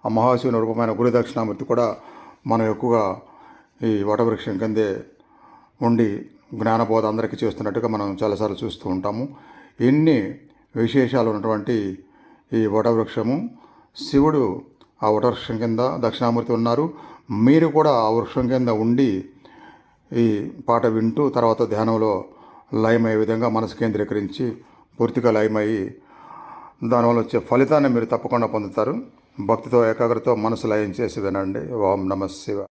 ఆ మహాశివుని రూపమైన గురు దక్షిణామూర్తి కూడా మనం ఎక్కువగా ఈ వటవృక్షం కిందే ఉండి జ్ఞానబోధ అందరికీ చేస్తున్నట్టుగా మనం చాలాసార్లు చూస్తూ ఉంటాము. ఎన్ని విశేషాలు ఉన్నటువంటి ఈ వటవృక్షము, శివుడు ఆ వటవృక్షం కింద దక్షిణామూర్తి ఉన్నారు. మీరు కూడా ఆ వృక్షం కింద ఉండి ఈ పాట వింటూ తర్వాత ధ్యానంలో లయమయ్యే విధంగా మనసు కేంద్రీకరించి పూర్తిగా లయమయ్యి దానివల్ల వచ్చే ఫలితాన్ని మీరు తప్పకుండా పొందుతారు. భక్తితో ఏకాగ్రతతో మనసు లయం చేసి వినండి. ఓం నమః శివాయ.